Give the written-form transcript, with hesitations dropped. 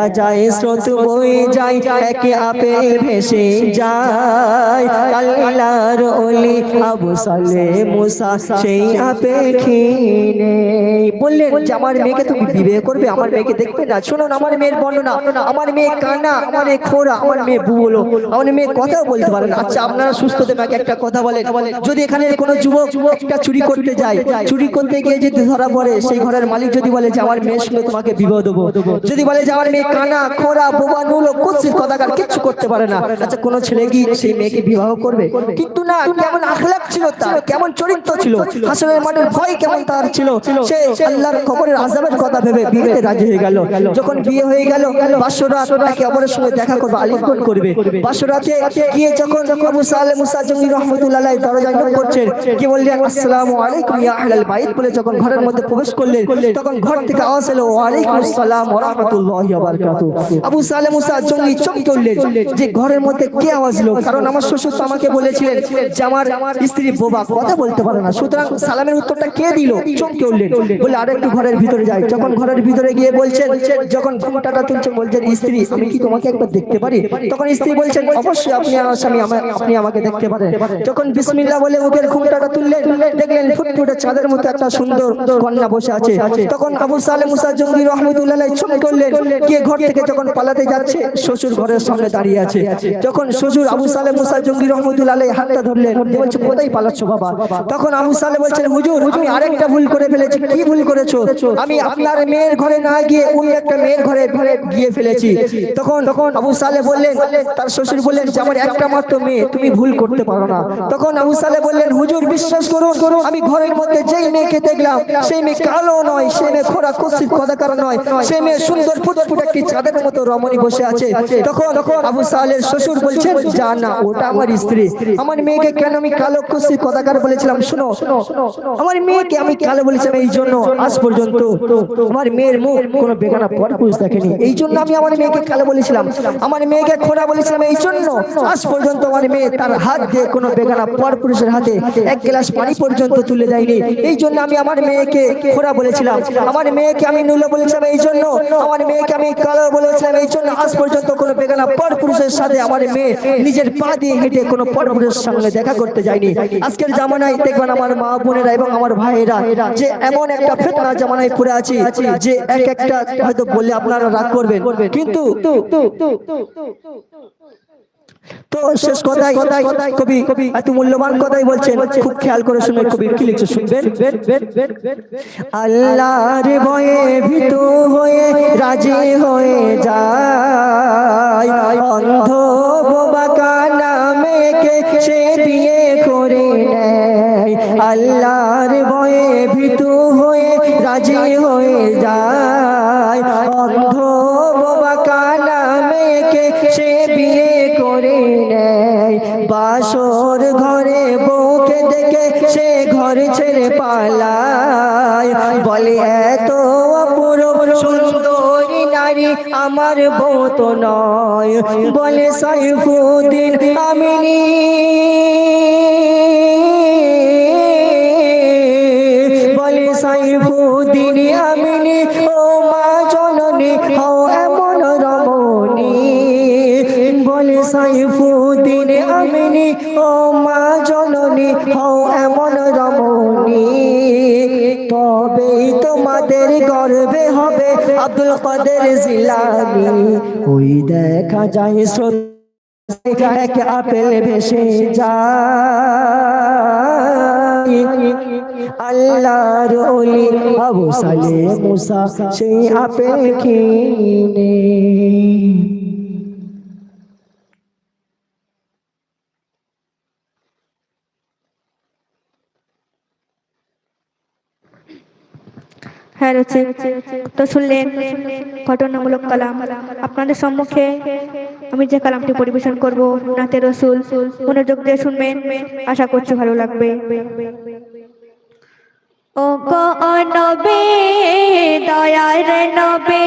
দেখা যায় স্রোত বয়ে যায় একে আপেল ভেসে যায় আল্লাহর ওলি আবু সালে মুসা সেই আপেল খেয়ে বললেন যে আমার মেয়েকে তুমি বিয়ে করবে, আমার মেয়েকে দেখবে না? শুনুন আমার মেয়ের বর্ণনা। আমার মেয়ে কানা, আমার মেয়ে খোড়া, আমার মেয়ে বুবলো, আমার মেয়ে কথাও বলতে পারে না। আচ্ছা আপনারা সুস্থ দেমাকে একটা কথা বলেন, যদি এখানে কোনো যুবক একটা চুরি করতে যায়, চুরি করতে গিয়ে যদি ধরা পড়ে, সেই ঘরের মালিক যদি বলে যে আমার মেয়ের সঙ্গে তোমাকে বিবাহ দেবো, যদি বলে যে আমার মেয়ে কানা খোড়া বোবা নুলো কুৎসিত কথাকার কিচ্ছু করতে পারে না, আচ্ছা কোনো ছেলে কি সেই মেয়েকে বিবাহ করবে? কিন্তু না, কেমন আখলাক ছিল তার, কেমন চরিত্র ছিল, হাসরের মাঠের ভয় কেমন তার ছিল, সে আল্লাহর কবরের আযাবের কথা ভেবে বিয়েতে রাজি হয়ে গেল। যখন বিয়ে হয়ে গেল, বাসরাত একে অপরের সঙ্গে দেখা করবে, আলিঙ্গন করবে। বাসরাতে গিয়ে যখন আবু সালে মুসা জঙ্গি রাহমাতুল্লাহ আলাইহি দরজায় নক করছেন, কি বললেন আসসালামু আলাইকুম ইয়া আহলাল বাইত বলে যখন ঘরের মধ্যে প্রবেশ করলেন, তখন ঘর থেকে আওয়াজ এলো ওয়া আলাইকুমুস সালাম ওয়া রাহমাতুল্লাহি ওয়া বারাকাতুহু। আবু সালে মুসা জঙ্গি চমকে উঠলেন যে ঘরের মধ্যে কে আওয়াজ এলো, কারণ আমার শ্বশুর তো আমাকে বলেছিলেন যে আমার স্ত্রী বোবা, কথা বলতে পারে না, সুতরাং সালামের উত্তরটা কে দিল? চমকে উঠলেন, বলে আরেকটু ঘরের ভিতরে যাই। যখন ঘরের ভিতরে গিয়ে বলছেন, যখন ঘুমটাটা তুলছেন, বলছেন স্ত্রী আমি কি তোমাকে একবার দেখতে পারি? তখন স্ত্রী বলছেন অবশ্যই আপনি আমার স্বামী, আপনি আমাকে দেখতে পারেন। যখন বিসমিল্লাহ বলে মুখের ঘুমটাটা তুললেন, দেখলেন ফুটফুটে চাঁদের মতো একটা সুন্দর কন্যা বসে আছে। তখন আবু সালে মুসা জঙ্গি রাহমাতুল্লাহ আলাইহি চমকে উঠলেন, গিয়ে ঘর থেকে যখন পালাতে যাচ্ছে, শ্বশুর ঘরের সামনে দাঁড়িয়ে আছে। যখন শ্বশুর আবু সালে মুসা জঙ্গি রাহমাতুল্লাহ আলাইহি হাতটা ধরলেন, বলছে কোথায় পালাচ্ছ বাবা? তখন আবু সালে বলছেন হুজুর আমি আরেকটা ভুল করে ফেলেছি। কি ভুল করেছো? আমি আপনার মেয়ের ঘরে না গিয়ে অন্য একটা মেয়ের ঘরে গিয়ে ফেলেছি। তখন আবু সালে বললেন, তার শ্বশুর বললেন যে আমার একটা মাত্র মেয়ে, তুমি ভুল করতে পারো না। তখন আবু সালে বললেন হুজুর বিশ্বাস করুন, আমি ঘরের মধ্যে যেই মেয়েকে দেখলাম সেই মেয়ে কালো নয়, সেই মেয়ে খোড়া কুৎসিত কথাকার নয়, সেই মেয়ে সুন্দর ফুটফুটে একটি চাঁদের মতো রমণী বসে আছে। তখন আবু সালের শ্বশুর বলছেন যা না, ওটা আমার স্ত্রী। আমার মেয়েকে কেন আমি কালো কুৎসিত কথাকার বলেছিলাম? শুনো, আমার মেয়েকে আমি কালো বলেছিলাম এই জন্য আজ পর্যন্ত আমার মেয়ের মুখ কোনো বেগানা পরপুরুষ দেখেনি, এই জন্য আমি আমার মেয়েকে কালো বলেছিলাম। আমার মেয়েকে খোড়া বলেছিলাম এই জন্য আজ পর্যন্ত আমার মেয়ে তার হাত দিয়ে কোনো বেগানা পরপুরুষের হাতে এক গ্লাস পানি পর্যন্ত তুলে দেয়নি, এই জন্য আমি আমার মেয়েকে খোড়া বলেছিলাম। আমার মেয়েকে আমি নুলো বলেছিলাম এই জন্য, আমার মেয়েকে আমি কালো বলেছিলাম এই জন্য আজ পর্যন্ত কোনো বেগানা পরপুরুষের সাথে আমার মেয়ে নিজের পা দিয়ে হেঁটে কোনো পরপুরুষের সঙ্গে দেখা করতে যায়নি। আজকের জামানায় দেখবেন আমার মা বোনেরা এবং আমার ভাইয়েরা যে এমন একটা ফিতনা জামানায় পড়ে আছি যে এক একটা হয়তো বললে আপনারা রাগ করবেন, কিন্তু তো শেষ কথাই কবি এত মূল্যবান কথাই বলছেন, খুব খেয়াল করে শুনে কবি কি লিখছে শুনবেন। আল্লাহর ভয়ে ভীতু হয়ে রাজি হয়ে যায়, অন্ধ বোবা কানা মেয়েকে সে বিয়ে করে নেয়। আল্লাহর ভয়ে ভীতু হয়ে রাজি হয়ে যায়, অন্ধ বোবা কানা মেয়েকে সে বিয়ে করে নেয়। বাসর ঘরে বউকে দেখে সে ঘর ছেড়ে পালায়, বলে এত অপূর্ব সুন্দরী নারী আমার বউ তো নয়। বলে সাইফুদ্দিন আমিনী, বলে সাইফুদ্দিন আমিনী ও মা জননী হও এমন রমণী। বলে সাইফুদ্দিন আমিনী ও মা জননী হও এমন রমণী, তবেই তোমাদের গর্বে হবে আব্দুল কাদের জিলানী। ওই দেখা যায় স্রোত এক আপেল ভেসে যায়, আল্লাহর ওলি আবু সালে মুসা সেই আপেল কিনে। হ্যাঁ রচিত, তো শুনলেন ঘটনামূলক কালাম। আপনাদের সম্মুখে আমি যে কালামটি পরিবেশন করব নাতে রসুল, মনোযোগ দিয়ে শুনবেন, আশা করছি ভালো লাগবে। ও গো নবী, দয়ার নবী,